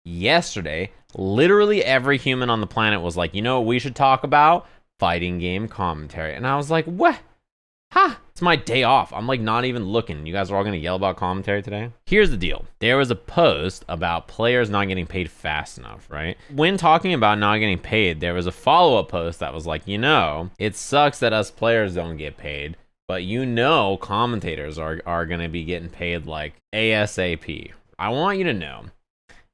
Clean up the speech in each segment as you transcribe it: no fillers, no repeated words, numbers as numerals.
yesterday, literally every human on the planet was like, you know what we should talk about? Fighting game commentary. And I was like, what? Ha! It's my day off. I'm like not even looking. You guys are all gonna yell about commentary today? Here's the deal. There was a post about players not getting paid fast enough, right? When talking about not getting paid, there was a follow-up post that was like, you know, it sucks that us players don't get paid, but you know commentators are gonna be getting paid like ASAP. I want you to know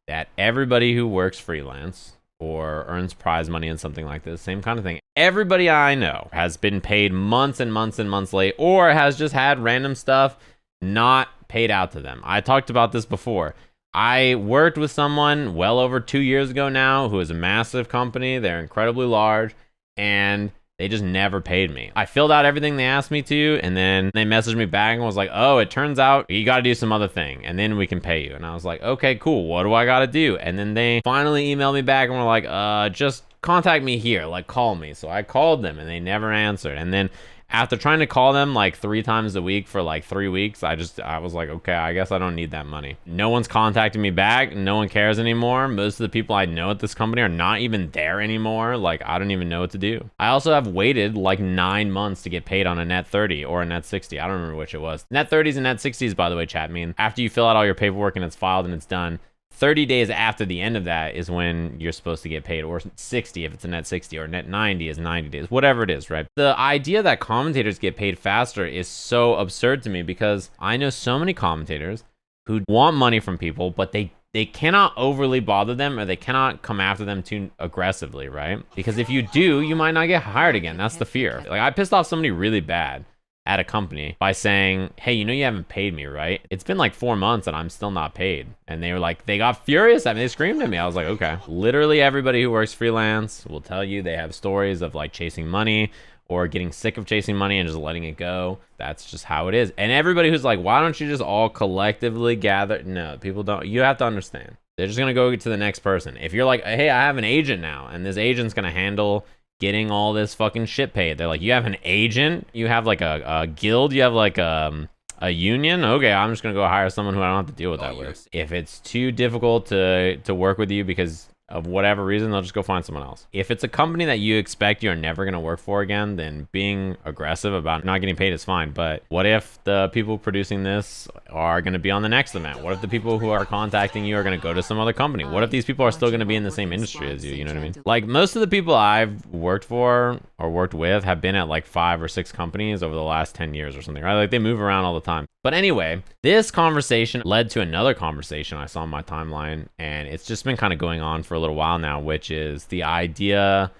that everybody who works freelance or earns prize money and something like this, same kind of thing. Everybody I know has been paid months and months and months late, or has just had random stuff not paid out to them. I talked about this before. I worked with someone well over 2 years ago now who is a massive company. They're incredibly large, and they just never paid me. I filled out everything they asked me to, and then they messaged me back and was like, oh, it turns out you gotta do some other thing, and then we can pay you. And I was like, okay, cool, what do I gotta do? And then they finally emailed me back and were like, just contact me here, like call me. So I called them and they never answered. And then after trying to call them like 3 times a week for like 3 weeks, I was like, okay, I guess I don't need that money. No one's contacting me back. No one cares anymore. Most of the people I know at this company are not even there anymore. Like, I don't even know what to do. I also have waited like 9 months to get paid on a net 30 or a net 60. I don't remember which it was. Net 30s and net 60s, by the way, chat, mean after you fill out all your paperwork and it's filed and it's done, 30 days after the end of that is when you're supposed to get paid, or 60 if it's a net 60, or net 90 is 90 days, whatever it is, right? The idea that commentators get paid faster is so absurd to me, because I know so many commentators who want money from people, but they cannot overly bother them, or they cannot come after them too aggressively, right? Because if you do, you might not get hired again. That's the fear. Like, I pissed off somebody really bad at a company by saying, hey, you know you haven't paid me, right? It's been like 4 months and I'm still not paid. And they were like, they got furious at me. They screamed at me. I was like, okay. Literally everybody who works freelance will tell you they have stories of like chasing money or getting sick of chasing money and just letting it go. That's just how it is. And everybody who's like, why don't you just all collectively gather? No, people don't. You have to understand. They're just gonna go to the next person. If you're like, hey, I have an agent now, and this agent's gonna handle getting all this fucking shit paid. They're like, you have an agent? You have like a guild? You have like a union? Okay, I'm just gonna go hire someone who I don't have to deal with that with. If it's too difficult to work with you because of whatever reason, they'll just go find someone else. If it's a company that you expect you're never gonna work for again, then being aggressive about not getting paid is fine. But what if the people producing this are gonna be on the next event? What if the people who are contacting you are gonna go to some other company? What if these people are still gonna be in the same industry as you? You know what I mean? Like, most of the people I've worked for or worked with have been at like 5 or 6 companies over the last 10 years or something, right? Like, they move around all the time. But anyway, this conversation led to another conversation I saw on my timeline, and it's just been kind of going on for a little while now, which is the idea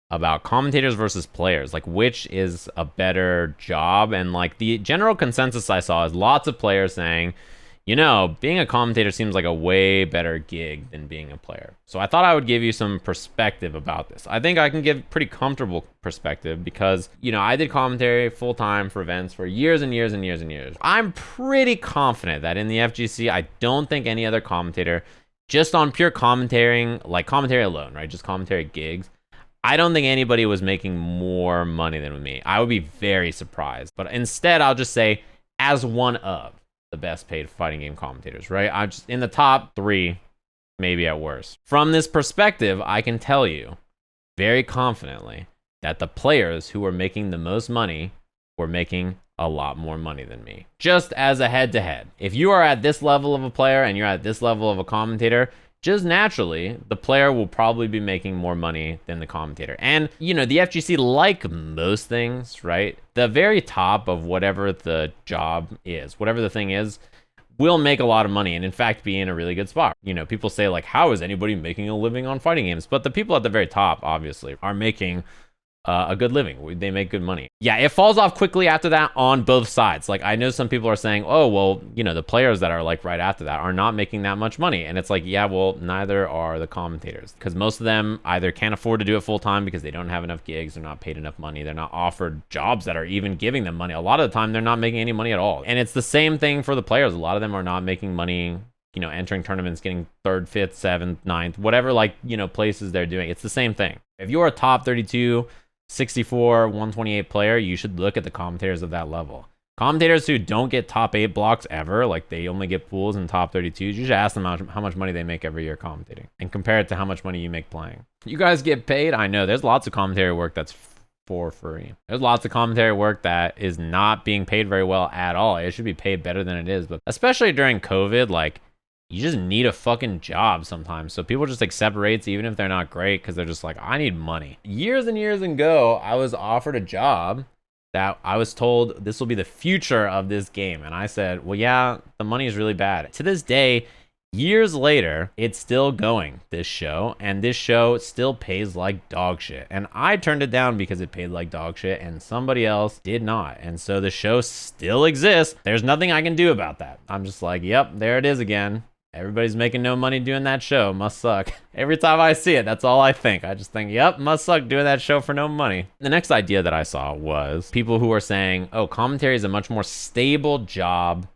about commentators versus players. Like, which is a better job? And like, the general consensus I saw is lots of players saying, you know, being a commentator seems like a way better gig than being a player. So I thought I would give you some perspective about this. I think I can give pretty comfortable perspective because, you know, I did commentary full time for events for years and years and years and years. I'm pretty confident that in the FGC, I don't think any other commentator, just on pure commentating, like commentary alone, right? Just commentary gigs, I don't think anybody was making more money than me. I would be very surprised. But instead, I'll just say, as one of the best paid fighting game commentators, right? I'm just in the top 3, maybe at worst. From this perspective, I can tell you very confidently that the players who were making the most money were making a lot more money than me. Just as a head-to-head. If you are at this level of a player and you're at this level of a commentator, just naturally, the player will probably be making more money than the commentator. And, you know, the FGC, like most things, right? The very top of whatever the job is, whatever the thing is, will make a lot of money and in fact be in a really good spot. You know, people say like, how is anybody making a living on fighting games? But the people at the very top, obviously, are making a good living. They make good money. Yeah, it falls off quickly after that on both sides. Like, I know some people are saying, oh, well, you know, the players that are like right after that are not making that much money. And it's like, yeah, well, neither are the commentators, because most of them either can't afford to do it full time because they don't have enough gigs, they're not paid enough money, they're not offered jobs that are even giving them money. A lot of the time, they're not making any money at all. And it's the same thing for the players. A lot of them are not making money, you know, entering tournaments, getting 3rd, 5th, 7th, 9th, whatever, like, you know, places they're doing. It's the same thing. If you're a top 32, 64, 128 player, you should look at the commentators of that level. Commentators who don't get top 8 blocks ever, like they only get pools in top 32s, you should ask them how much money they make every year commentating and compare it to how much money you make playing. You guys get paid? I know there's lots of commentary work that's for free. There's lots of commentary work that is not being paid very well at all. It should be paid better than it is, but especially during COVID, like you just need a fucking job sometimes. So people just accept rates even if they're not great because they're just like, I need money. Years and years ago, I was offered a job that I was told this will be the future of this game. And I said, well, yeah, the money is really bad. To this day, years later, it's still going, this show, and this show still pays like dog shit. And I turned it down because it paid like dog shit and somebody else did not. And so the show still exists. There's nothing I can do about that. I'm just like, yep, there it is again. Everybody's making no money doing that show. Must suck. Every time I see it, that's all I think. I just think, yep, must suck doing that show for no money. The next idea that I saw was people who are saying, oh, commentary is a much more stable job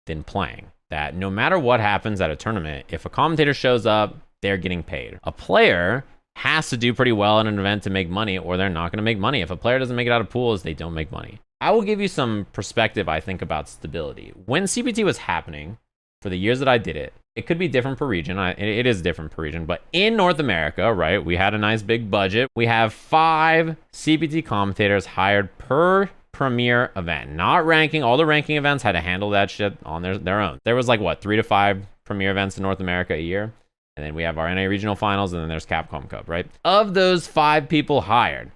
than playing. That no matter what happens at a tournament, if a commentator shows up, they're getting paid. A player has to do pretty well in an event to make money or they're not going to make money. If a player doesn't make it out of pools, they don't make money. I will give you some perspective, I think, about stability. When CPT was happening, for the years that I did it, it could be different per region. It is different per region, but in North America, right, we had a nice big budget. We have 5 CPT commentators hired per premier event, not ranking. All the ranking events had to handle that shit on their own. There was like, what, 3 to 5 premier events in North America a year? And then we have our NA regional finals, and then there's Capcom Cup, right? Of those 5 people hired,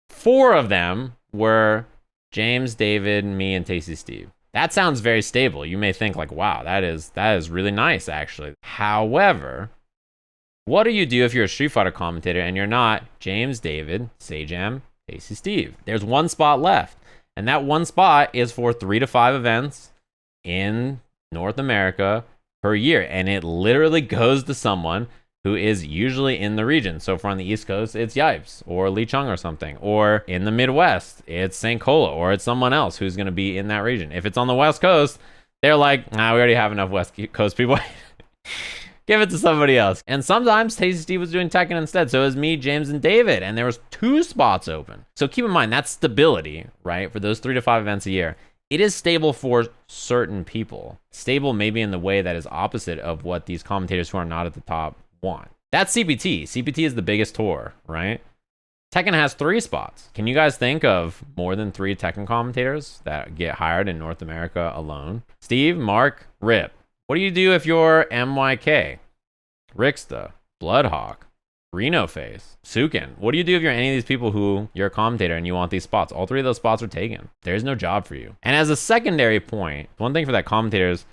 4 of them were James, David, me, and Tasty Steve. That sounds very stable. You may think like, wow, that is really nice, actually. However, what do you do if you're a Street Fighter commentator and you're not James, David, Sajam, Tasty Steve? There's 1 spot left. And that 1 spot is for 3 to 5 events in North America per year. And it literally goes to someone who is usually in the region. So if we're on the East Coast, it's Yipes or Lee Chung or something. Or in the Midwest, it's St. Cola or it's someone else who's going to be in that region. If it's on the West Coast, they're like, nah, we already have enough West Coast people. Give it to somebody else. And sometimes Tasty Steve was doing Tekken instead. So it was me, James, and David. And there was 2 spots open. So keep in mind, that's stability, right? For those 3 to 5 events a year. It is stable for certain people. Stable maybe in the way that is opposite of what these commentators who are not at the top want. That's CPT. CPT is the biggest tour, right? Tekken has 3 spots. Can you guys think of more than 3 Tekken commentators that get hired in North America alone? Steve, Mark, Rip. What do you do if you're MYK, Rixta, Bloodhawk, Reno Face, Sukin? What do you do if you're any of these people who you're a commentator and you want these spots? All 3 of those spots are taken. There's no job for you. And as a secondary point, one thing for that commentators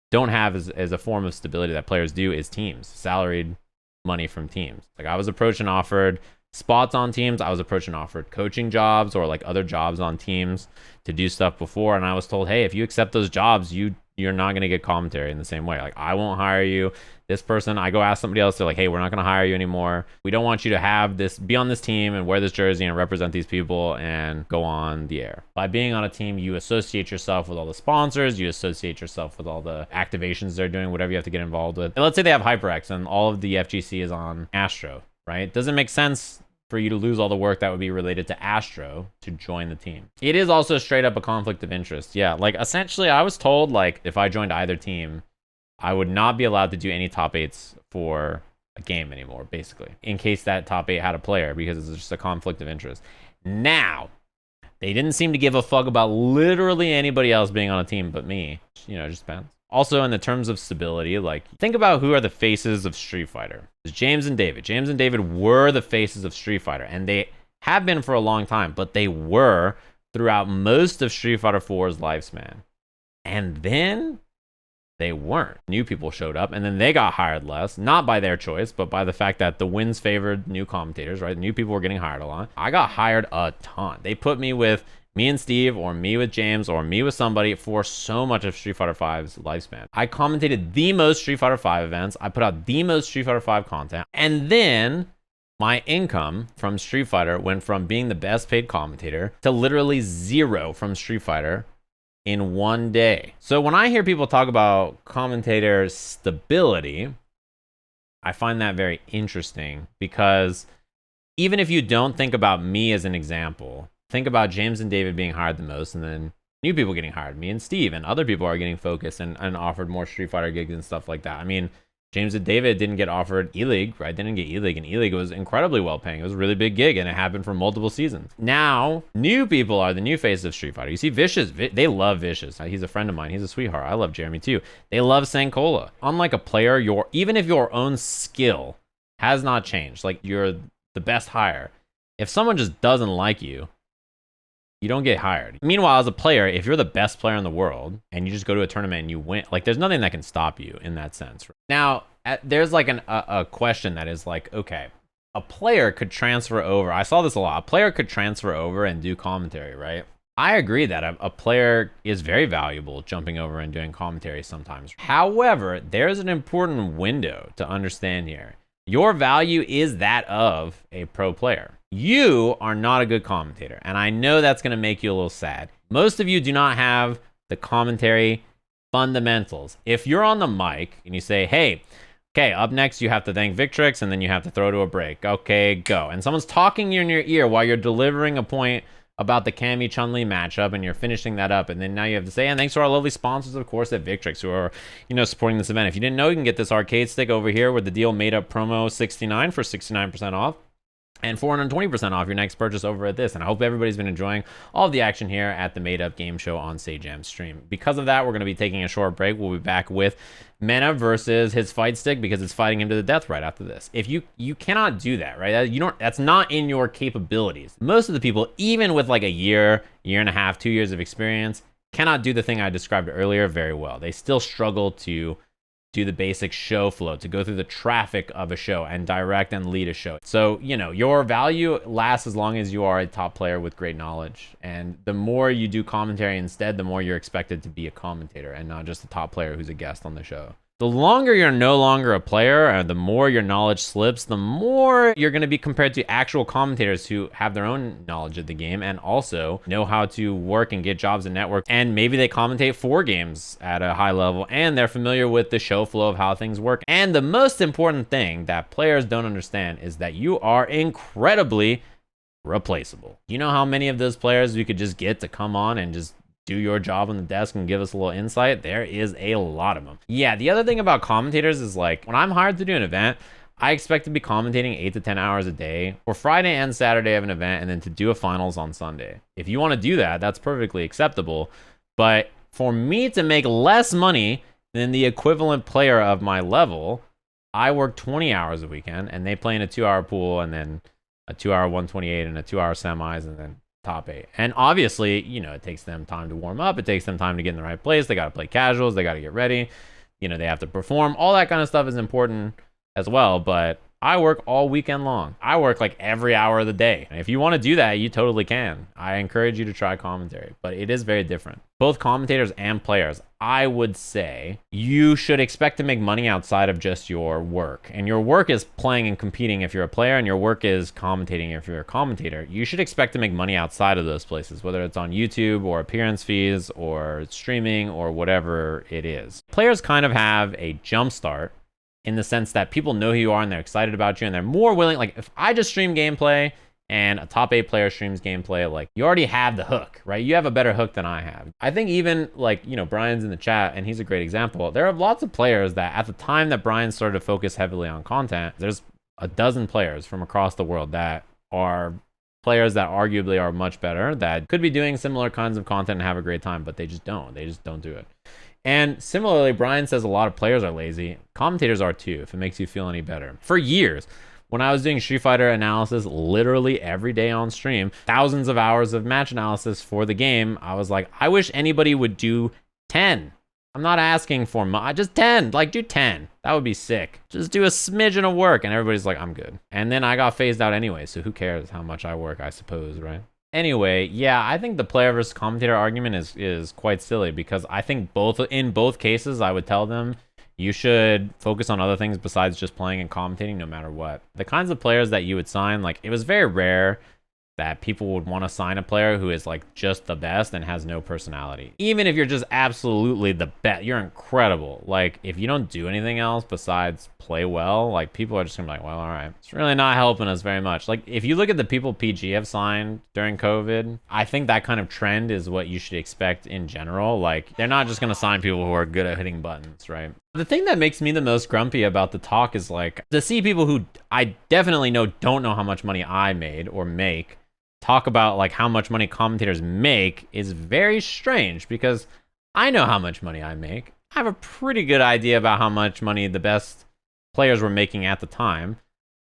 don't have as a form of stability that players do is teams, salaried money from teams. Like I was approached and offered spots on teams. I was approached and offered coaching jobs or like other jobs on teams to do stuff before. And I was told, hey, if you accept those jobs, you're not going to get commentary in the same way. Like I won't hire you. This person, I go ask somebody else, they're like, hey, we're not going to hire you anymore. We don't want you to have this, be on this team and wear this jersey and represent these people and go on the air. By being on a team, you associate yourself with all the sponsors, you associate yourself with all the activations they're doing, whatever you have to get involved with. And let's say they have HyperX and all of the FGC is on Astro, right? Doesn't make sense for you to lose all the work that would be related to Astro to join the team. It is also straight up a conflict of interest. Yeah, like essentially I was told like if I joined either team, I would not be allowed to do any top 8s for a game anymore, basically, in case that top 8 had a player because it's just a conflict of interest. Now, they didn't seem to give a fuck about literally anybody else being on a team but me. You know, it just depends. Also, in the terms of stability, like think about who are the faces of Street Fighter. It's James and David. James and David were the faces of Street Fighter, and they have been for a long time, but they were throughout most of Street Fighter 4's lifespan. And then they weren't. New people showed up, and then they got hired less, not by their choice, but by the fact that the wins favored new commentators, right? New people were getting hired a lot. I got hired a ton. They put me with me and Steve, or me with James, or me with somebody for so much of Street Fighter V's lifespan. I commentated the most Street Fighter V events. I put out the most Street Fighter V content. And then my income from Street Fighter went from being the best paid commentator to literally 0 from Street Fighter in one day. So when I hear people talk about commentator stability, I find that very interesting because even if you don't think about me as an example, think about James and David being hired the most and then new people getting hired. Me and Steve and other people are getting focused and offered more Street Fighter gigs and stuff like that. I mean, James and David didn't get offered E-League, right? Didn't get E-League, and E-League was incredibly well paying. It was a really big gig, and it happened for multiple seasons. Now, new people are the new face of Street Fighter. You see Vicious, they love Vicious. He's a friend of mine. He's a sweetheart. I love Jeremy too. They love Sankola. Unlike a player, even if your own skill has not changed, like you're the best hire, if someone just doesn't like you, you don't get hired. Meanwhile, as a player, if you're the best player in the world and you just go to a tournament and you win, like there's nothing that can stop you in that sense. Now, there's like a question that is like, okay, a player could transfer over. I saw this a lot. A player could transfer over and do commentary, right? I agree that a player is very valuable jumping over and doing commentary sometimes. However, there's an important window to understand here. Your value is that of a pro player. You are not a good commentator, and I know that's going to make you a little sad. Most of you do not have the commentary fundamentals. If you're on the mic and you say, hey, okay, up next you have to thank Victrix, and then you have to throw to a break. Okay, go. And someone's talking in your ear while you're delivering a point about the Cammy Chun-Li matchup, and you're finishing that up, and then now you have to say, and thanks to our lovely sponsors, of course, at Victrix, who are, supporting this event. If you didn't know, you can get this arcade stick over here with the deal made up promo 69 for 69% off. And 420% off your next purchase over at this. And I hope everybody's been enjoying all of the action here at the Made Up Game Show on Sajam stream. Because of that, we're going to be taking a short break. We'll be back with Mena versus his fight stick, because it's fighting him to the death right after this. If you cannot do that, right? That's not in your capabilities. Most of the people, even with like a year and a half, 2 years of experience, cannot do the thing I described earlier very well. They still struggle to do the basic show flow, to go through the traffic of a show and direct and lead a show. So, your value lasts as long as you are a top player with great knowledge. And the more you do commentary instead, the more you're expected to be a commentator and not just a top player who's a guest on the show. The longer you're no longer a player, and the more your knowledge slips, the more you're going to be compared to actual commentators who have their own knowledge of the game and also know how to work and get jobs and network. And maybe they commentate 4 games at a high level, and they're familiar with the show flow of how things work. And the most important thing that players don't understand is that you are incredibly replaceable. You know how many of those players we could just get to come on and just do your job on the desk and give us a little insight? There is a lot of them. Yeah, the other thing about commentators is, like, when I'm hired to do an event, I expect to be commentating 8 to 10 hours a day for Friday and Saturday of an event, and then to do a finals on Sunday. If you want to do that, that's perfectly acceptable. But for me to make less money than the equivalent player of my level, I work 20 hours a weekend, and they play in a 2-hour pool, and then a 2-hour 128 and a 2-hour semis, and then top 8. And obviously, it takes them time to warm up. It takes them time to get in the right place. They got to play casuals. They got to get ready. They have to perform. All that kind of stuff is important as well. But I work all weekend long. I work like every hour of the day. And if you want to do that, you totally can. I encourage you to try commentary, but it is very different. Both commentators and players, I would say you should expect to make money outside of just your work. And your work is playing and competing if you're a player, and your work is commentating if you're a commentator. You should expect to make money outside of those places, whether it's on YouTube or appearance fees or streaming or whatever it is. Players kind of have a jump start in the sense that people know who you are and they're excited about you, and they're more willing. Like, if I just stream gameplay and a top 8 player streams gameplay, like, you already have the hook, right? You have a better hook than I have. I think even like, Brian's in the chat, and he's a great example. There are lots of players that at the time that Brian started to focus heavily on content, there's a dozen players from across the world that are players that arguably are much better, that could be doing similar kinds of content and have a great time, but they just don't do it. And similarly, Brian says a lot of players are lazy. Commentators are too, if it makes you feel any better. For years, when I was doing Street Fighter analysis literally every day on stream, thousands of hours of match analysis for the game, I was like, I wish anybody would do 10. I'm not asking for just 10. Like, do 10. That would be sick. Just do a smidgen of work. And everybody's like, I'm good. And then I got phased out anyway, so who cares how much I work, I suppose, right? Anyway, yeah, I think the player versus commentator argument is quite silly, because I think in both cases, I would tell them you should focus on other things besides just playing and commentating no matter what. The kinds of players that you would sign, like, it was very rare that people would want to sign a player who is like just the best and has no personality. Even if you're just absolutely the best, you're incredible. Like if you don't do anything else besides play well, like people are just gonna be like, well, all right, it's really not helping us very much. Like if you look at the people PG have signed during COVID, I think that kind of trend is what you should expect in general. Like they're not just gonna sign people who are good at hitting buttons, right? The thing that makes me the most grumpy about the talk is like to see people who I definitely know don't know how much money I made or make talk about like how much money commentators make is very strange, because I know how much money I make. I have a pretty good idea about how much money the best players were making at the time,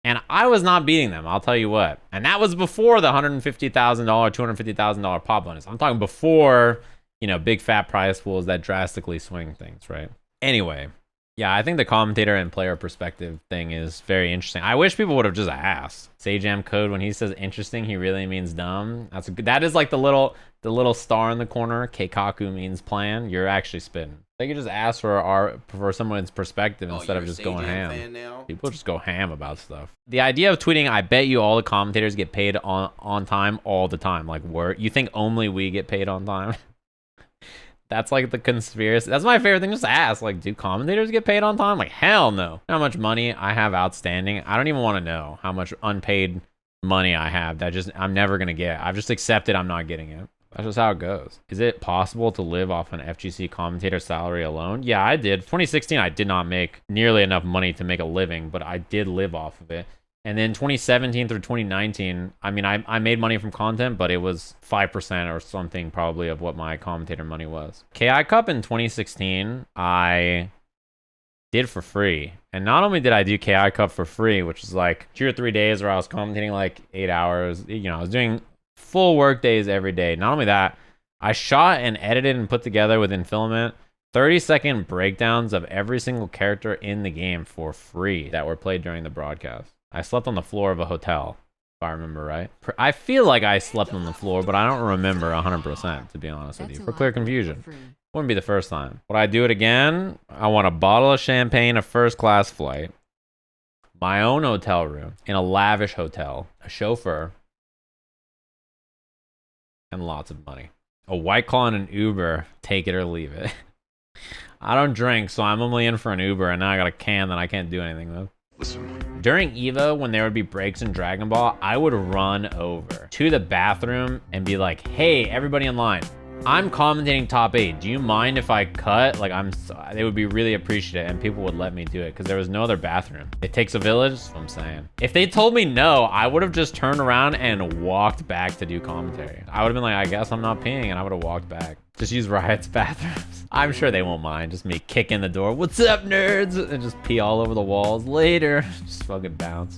and I was not beating them, I'll tell you what. And that was before the $150,000, $250,000 pop bonus. I'm talking before, you know, big fat prize pools that drastically swing things, right? Anyway, yeah, I think the commentator and player perspective thing is very interesting. I wish people would have just asked. Sajam code, when he says interesting, he really means dumb. That is like the little star in the corner. Keikaku means plan. You're actually spitting. They could just ask for someone's perspective instead of just going ham. People just go ham about stuff. The idea of tweeting, I bet you all the commentators get paid on time all the time. Like, you think only we get paid on time? That's like the conspiracy. That's my favorite thing, just to ask. Like, do commentators get paid on time? Like, hell no. How much money I have outstanding. I don't even want to know how much unpaid money I have that I'm never going to get. I've just accepted I'm not getting it. That's just how it goes. Is it possible to live off an FGC commentator salary alone? Yeah, I did. 2016, I did not make nearly enough money to make a living, but I did live off of it. And then 2017 through 2019, I mean, I made money from content, but it was 5% or something probably of what my commentator money was. KI Cup in 2016, I did for free. And not only did I do KI Cup for free, which was like 2 or 3 days where I was commentating like 8 hours. You know, I was doing full work days every day. Not only that, I shot and edited and put together within Filament 30-second breakdowns of every single character in the game for free that were played during the broadcast. I slept on the floor of a hotel, if I remember right. I feel like I slept on the floor, but I don't remember 100%, to be honest with you. For clear confusion. Wouldn't be the first time. Would I do it again? I want a bottle of champagne, a first-class flight, my own hotel room, in a lavish hotel, a chauffeur, and lots of money. A White Claw and an Uber, take it or leave it. I don't drink, so I'm only in for an Uber, and now I got a can that I can't do anything with. During EVO, when there would be breaks in Dragon Ball, I would run over to the bathroom and be like, hey, everybody in line, I'm commentating top 8. Do you mind if I cut? Like, they would be really appreciative, and people would let me do it because there was no other bathroom. It takes a village, that's what I'm saying. If they told me no, I would have just turned around and walked back to do commentary. I would have been like, I guess I'm not peeing, and I would have walked back. Just use Riot's bathrooms. I'm sure they won't mind. Just me kicking the door. What's up, nerds? And just pee all over the walls. Later. Just fucking bounce.